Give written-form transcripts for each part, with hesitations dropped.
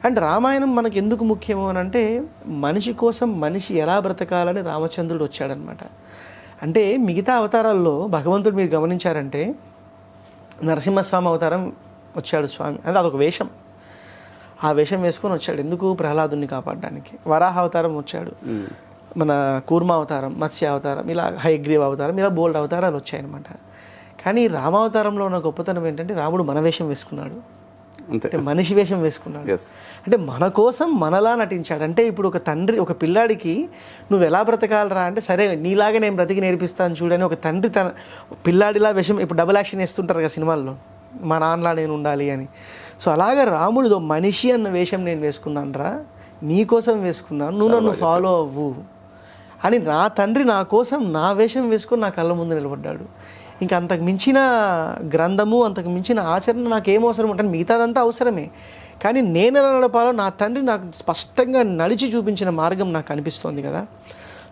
And Ramayanam మనకు ఎందుకు ముఖ్యము అని అంటే మనిషి కోసం మనిషి ఎలా బ్రతకాలని రామచంద్రుడు వచ్చాడనమాట. అంటే మిగతా అవతారాల్లో భగవంతుడు మీరు గమనించారంటే నరసింహస్వామి అవతారం వచ్చాడు స్వామి, అది అదొక వేషం. ఆ వేషం వేసుకొని వచ్చాడు ఎందుకు? ప్రహ్లాదుని కాపాడడానికి. వరాహ అవతారం వచ్చాడు, మన కూర్మ అవతారం, మత్స్య అవతారం, ఇలా హయగ్రీవ అవతారం, ఇలా బోల్డ్ అవతారాలు వచ్చాయన్నమాట. కానీ రామావతారంలో ఉన్న గొప్పతనం ఏంటంటే రాముడు మన వేషం వేసుకున్నాడు, అంటే మనిషి వేషం వేసుకున్నాడు. అంటే మన కోసం మనలా నటించాడు. అంటే ఇప్పుడు ఒక తండ్రి ఒక పిల్లాడికి నువ్వు ఎలా బ్రతకాలరా అంటే, సరే నీలాగా నేను బ్రతికి నేర్పిస్తాను చూడని ఒక తండ్రి తన పిల్లాడిలా వేషం, ఇప్పుడు డబుల్ యాక్షన్ వేస్తుంటారు కదా సినిమాల్లో, మా నాన్నలా నేను ఉండాలి అని. సో అలాగే రాముడిదో మనిషి అన్న వేషం నేను వేసుకున్నాను రా, నీ కోసం వేసుకున్నాను, నువ్వు నన్ను ఫాలో అవ్వు అని నా తండ్రి నా కోసం నా వేషం వేసుకొని నా కళ్ళ ముందు నిలబడ్డాడు. ఇంకా అంతకు మించిన గ్రంథము, అంతకు మించిన ఆచరణ నాకేం అవసరం ఉంటుంది? మిగతాదంతా అవసరమే, కానీ నేను ఎలా నడపాలో నా తండ్రి నాకు స్పష్టంగా నడిచి చూపించిన మార్గం నాకు అనిపిస్తోంది కదా.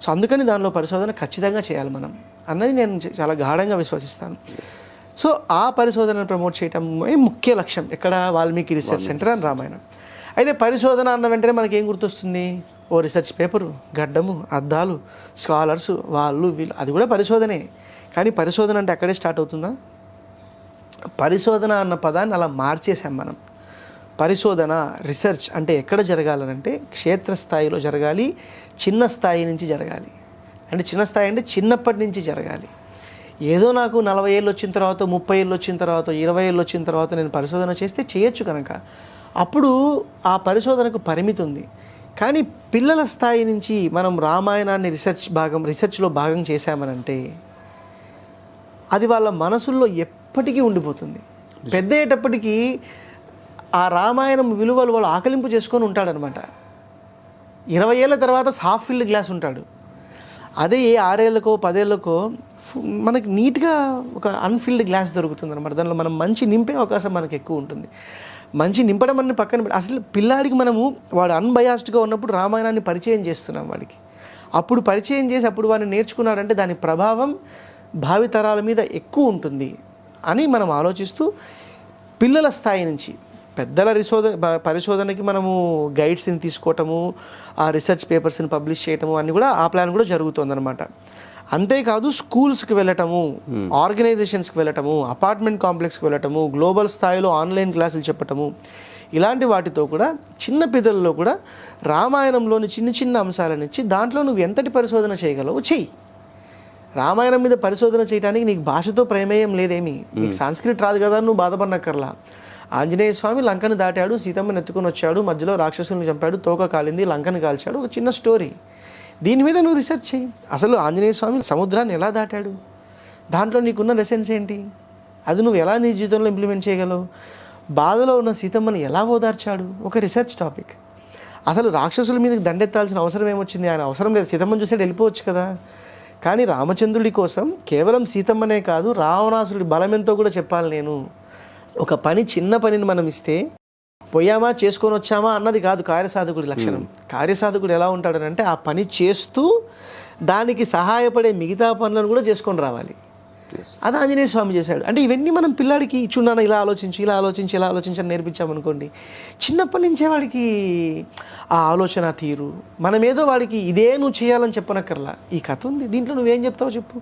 సో అందుకని దానిలో పరిశోధన ఖచ్చితంగా చేయాలి మనం అన్నది నేను చాలా గాఢంగా విశ్వసిస్తాను. సో ఆ పరిశోధనను ప్రమోట్ చేయటం ముఖ్య లక్ష్యం ఎక్కడ? Valmiki research centre and Ramayanam. అయితే పరిశోధన అన్న వెంటనే మనకి ఏం గుర్తొస్తుంది? ఓ రీసెర్చ్ పేపరు, గడ్డము, అద్దాలు, స్కాలర్స్, వాళ్ళు వీళ్ళు, అది కూడా పరిశోధనే. కానీ పరిశోధన అంటే అక్కడే స్టార్ట్ అవుతుందా? పరిశోధన అన్న పదాన్ని అలా మార్చేసాం మనం. పరిశోధన రీసెర్చ్ అంటే ఎక్కడ జరగాలనంటే క్షేత్రస్థాయిలో జరగాలి, చిన్న స్థాయి నుంచి జరగాలి. అంటే చిన్న స్థాయి అంటే చిన్నప్పటి నుంచి జరగాలి. ఏదో నాకు 40 ఏళ్ళు వచ్చిన తర్వాత, 30 ఏళ్ళు వచ్చిన తర్వాత, 20 ఏళ్ళు వచ్చిన తర్వాత నేను పరిశోధన చేస్తే చేయొచ్చు కనుక అప్పుడు ఆ పరిశోధనకు పరిమితి ఉంది. కానీ పిల్లల స్థాయి నుంచి మనం రామాయణాన్ని రీసెర్చ్లో భాగం చేశామనంటే అది వాళ్ళ మనసుల్లో ఎప్పటికీ ఉండిపోతుంది. పెద్ద అయ్యేటప్పటికీ ఆ రామాయణం విలువలు వాళ్ళు ఆకలింపు చేసుకొని ఉంటాడనమాట. 20 ఏళ్ళ తర్వాత హాఫ్ ఫిల్డ్ గ్లాస్ ఉంటాడు. అదే 6 ఏళ్ళకో 10 ఏళ్ళకో మనకి నీట్గా ఒక అన్ఫిల్డ్ గ్లాస్ దొరుకుతుంది అనమాట. దానిలో మనం మంచి నింపే అవకాశం మనకు ఎక్కువ ఉంటుంది. మంచి నింపడం అన్ని పక్కన పెట్టి అసలు పిల్లాడికి మనము వాడు అన్బయాస్డ్గా ఉన్నప్పుడు రామాయణాన్ని పరిచయం చేస్తున్నాం వాడికి. అప్పుడు పరిచయం చేసి అప్పుడు వాడిని నేర్చుకున్నాడంటే దాని ప్రభావం భావితరాల మీద ఎక్కువ ఉంటుంది అని మనం ఆలోచిస్తూ పిల్లల స్థాయి నుంచి పెద్దల పరిశోధనకి మనము గైడ్స్ని తీసుకోవటము, ఆ రీసెర్చ్ పేపర్స్ని పబ్లిష్ చేయటము అన్నీ కూడా ఆ ప్లాన్ కూడా జరుగుతుందన్నమాట. అంతేకాదు స్కూల్స్కి వెళ్ళటము, ఆర్గనైజేషన్స్కి వెళ్ళటము, అపార్ట్మెంట్ కాంప్లెక్స్కి వెళ్ళటము, గ్లోబల్ స్థాయిలో ఆన్లైన్ క్లాసులు చెప్పటము, ఇలాంటి వాటితో కూడా చిన్న పిల్లల్లో కూడా రామాయణంలోని చిన్న చిన్న అంశాలను ఇచ్చి దాంట్లో నువ్వు ఎంతటి పరిశోధన చేయగలవు చెయ్యి. రామాయణం మీద పరిశోధన చేయడానికి నీకు భాషతో ప్రమేయం లేదేమి, నీకు సంస్కృత్ రాదు కదా, నువ్వు బాధపడనక్కర్లా. ఆంజనేయ స్వామి లంకను దాటాడు, సీతమ్మని ఎత్తుకొని వచ్చాడు, మధ్యలో రాక్షసుల్ని చంపాడు, తోక కాలింది, లంకను కాల్చాడు, ఒక చిన్న స్టోరీ. దీని మీద నువ్వు రీసెర్చ్ చేయి. అసలు ఆంజనేయ స్వామి సముద్రాన్ని ఎలా దాటాడు, దాంట్లో నీకున్న లెసన్స్ ఏంటి, అది నువ్వు ఎలా నీ జీవితంలో ఇంప్లిమెంట్ చేయగలవు, బాధలో ఉన్న సీతమ్మని ఎలా ఓదార్చాడు, ఒక రీసెర్చ్ టాపిక్. అసలు రాక్షసుల మీదకి దండెత్తాల్సిన అవసరం ఏమొచ్చింది? ఆయన అవసరం లేదు, సీతమ్మని చూసాడు వెళ్ళిపోవచ్చు కదా. కానీ రామచంద్రుడి కోసం కేవలం సీతమ్మనే కాదు రావణాసురుడి బలమెంతో కూడా చెప్పాలి నేను. ఒక పని, చిన్న పనిని మనం ఇస్తే పోయామా చేసుకొని వచ్చామా అన్నది కాదు కార్యసాధకుడి లక్షణం. కార్యసాధకుడు ఎలా ఉంటాడనంటే ఆ పని చేస్తూ దానికి సహాయపడే మిగతా పనులను కూడా చేసుకొని రావాలి. అది ఆంజనేయ స్వామి చేశాడు. అంటే ఇవన్నీ మనం పిల్లాడికి ఇచ్చున్నాను, ఇలా ఆలోచించి ఇలా ఆలోచించి ఇలా ఆలోచించని నేర్పించామనుకోండి, చిన్నప్పటి నుంచే వాడికి ఆ ఆలోచన తీరు. మనమేదో వాడికి ఇదే నువ్వు చేయాలని చెప్పనక్కర్లా, ఈ కథ ఉంది దీంట్లో నువ్వేం చెప్తావు చెప్పు.